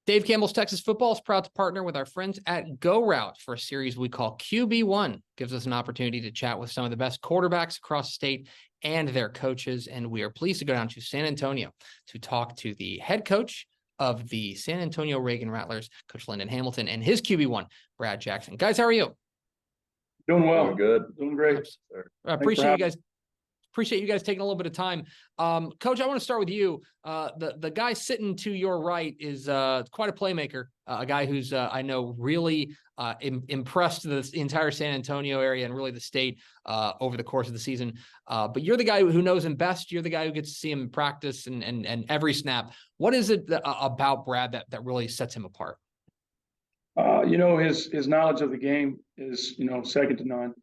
Dave Campbell's Texas Football is proud to partner with our friends at GoRout for a series we call QB1. Gives us an opportunity to chat with some of the best quarterbacks across the state and their coaches. And we are pleased to go down to San Antonio to talk to the head coach of the San Antonio Reagan Rattlers, Coach Lyndon Hamilton, and his QB1, Brad Jackson. Guys, how are you? Doing well. Doing good. Doing great. I appreciate you guys. Appreciate you guys taking a little bit of time. Coach, I want to start with you. The guy sitting to your right is quite a playmaker, a guy who's, I know, really impressed the entire San Antonio area and really the state over the course of the season. But you're the guy who knows him best. You're the guy who gets to see him in practice and every snap. What is it about Brad that really sets him apart? His knowledge of the game is, second to none.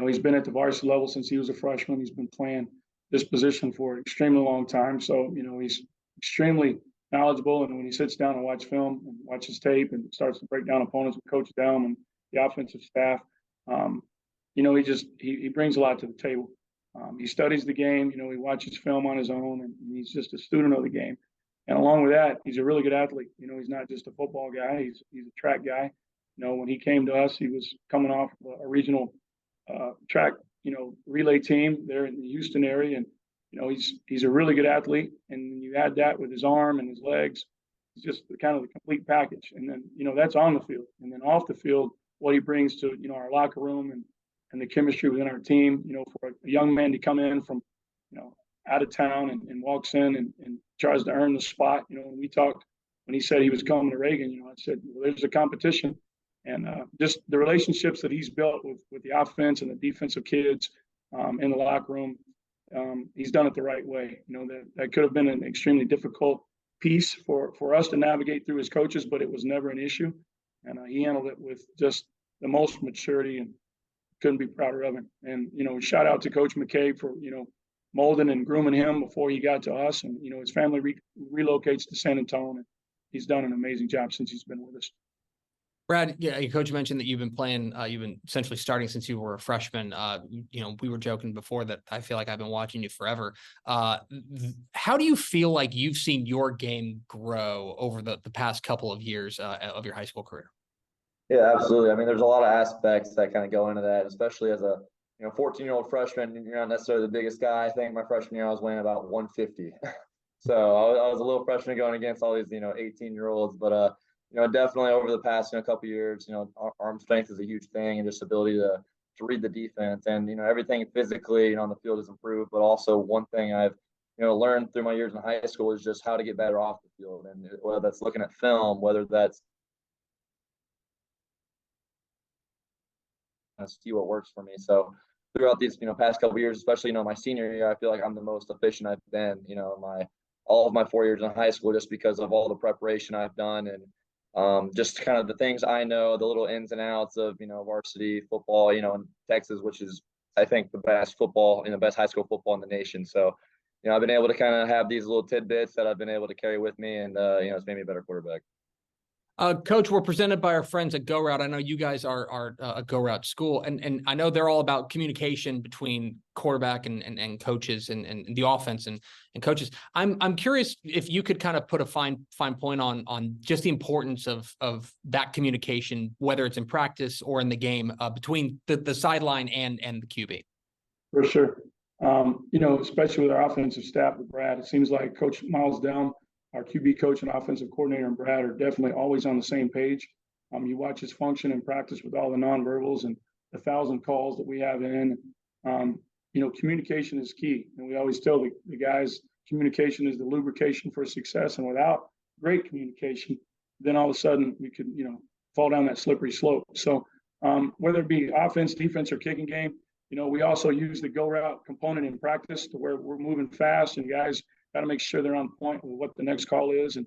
He's been at the varsity level since he was a freshman. He's been playing this position for an extremely long time. So, he's extremely knowledgeable. And when he sits down and watches film and watches tape and starts to break down opponents and coach them and the offensive staff, he brings a lot to the table. He studies the game. He watches film on his own, and he's just a student of the game. And along with that, he's a really good athlete. He's not just a football guy. He's a track guy. When he came to us, he was coming off a regional track, relay team there in the Houston area. And, he's a really good athlete. And when you add that with his arm and his legs, it's just kind of the complete package. And then, that's on the field. And then off the field, what he brings to, our locker room and the chemistry within our team, for a young man to come in from, out of town and walks in and tries to earn the spot. When he said he was coming to Reagan, I said, well, there's a competition. And just the relationships that he's built with the offense and the defensive kids in the locker room, he's done it the right way. That could have been an extremely difficult piece for us to navigate through as coaches, but it was never an issue. And he handled it with just the most maturity, and couldn't be prouder of him. And, shout out to Coach McCabe for, molding and grooming him before he got to us. And, his family relocates to San Antonio. And he's done an amazing job since he's been with us. Brad, yeah, Coach mentioned that you've been playing, you've been essentially starting since you were a freshman. We were joking before that I feel like I've been watching you forever. How do you feel like you've seen your game grow over the past couple of years of your high school career? Yeah, absolutely. I mean, there's a lot of aspects that kind of go into that, especially as a 14-year-old freshman. You're not necessarily the biggest guy. I think my freshman year I was weighing about 150. So I was a little freshman going against all these 18-year-olds, but definitely over the past couple of years, arm strength is a huge thing, and just ability to read the defense, and everything physically on the field has improved. But also one thing I've learned through my years in high school is just how to get better off the field, and whether that's looking at film, whether that's see what works for me. So throughout these past couple of years, especially my senior year, I feel like I'm the most efficient I've been all of my 4 years in high school, just because of all the preparation I've done and just kind of the things I know, the little ins and outs of varsity football in Texas, which is I think the best football, best high school football in the nation. So I've been able to kind of have these little tidbits that I've been able to carry with me, and it's made me a better quarterback. Coach, we're presented by our friends at GoRout. I know you guys are a GoRout school, and I know they're all about communication between quarterback and coaches and the offense and coaches. I'm curious if you could kind of put a fine point on just the importance of that communication, whether it's in practice or in the game, between the sideline and the QB. For sure. Especially with our offensive staff with Brad, it seems like Coach Miles Delm, our QB coach and offensive coordinator, and Brad are definitely always on the same page. You watch his function in practice with all the nonverbals and the 1,000 calls that we have in. Communication is key. And we always tell the guys, communication is the lubrication for success. And without great communication, then all of a sudden we could, fall down that slippery slope. So whether it be offense, defense, or kicking game, we also use the GoRout component in practice to where we're moving fast, and guys got to make sure they're on point with what the next call is. And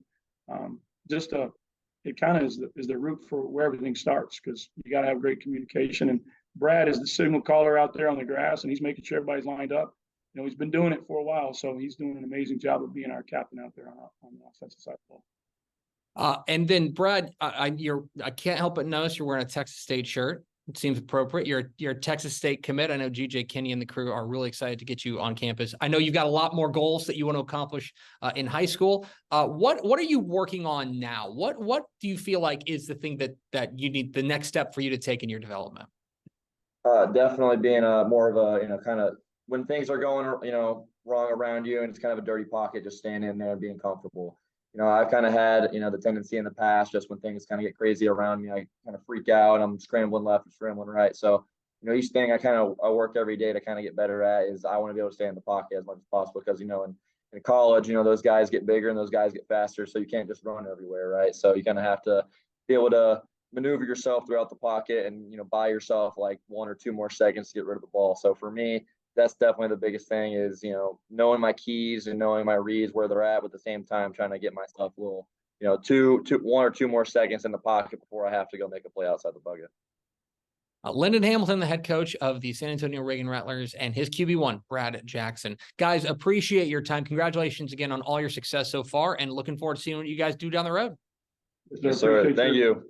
it kind of is the root for where everything starts, because you got to have great communication. And Brad is the signal caller out there on the grass, and he's making sure everybody's lined up. He's been doing it for a while, so he's doing an amazing job of being our captain out there on the offensive side of the ball. And then Brad, I can't help but notice you're wearing a Texas State shirt. It seems appropriate. You're a Texas State commit. I know GJ Kinney and the crew are really excited to get you on campus. I know you've got a lot more goals that you want to accomplish in high school. What are you working on now? What do you feel like is the thing that you need, the next step for you to take in your development? Definitely being more of a, kind of when things are going, wrong around you and it's kind of a dirty pocket, just staying in there and being comfortable. I've kind of had, the tendency in the past, just when things kind of get crazy around me, I kind of freak out. I'm scrambling left and scrambling right. So, each thing I work every day to kind of get better at is I want to be able to stay in the pocket as much as possible because, in college, those guys get bigger and those guys get faster. So you can't just run everywhere, right? So you kind of have to be able to maneuver yourself throughout the pocket and, buy yourself like 1 or 2 more seconds to get rid of the ball. So for me, that's definitely the biggest thing is, knowing my keys and knowing my reads where they're at, but at the same time, trying to get myself a little, 1 or 2 more seconds in the pocket before I have to go make a play outside the bucket. Lyndon Hamilton, the head coach of the San Antonio Reagan Rattlers, and his QB1, Brad Jackson. Guys, appreciate your time. Congratulations again on all your success so far, and looking forward to seeing what you guys do down the road. Yes, sir. Thank you.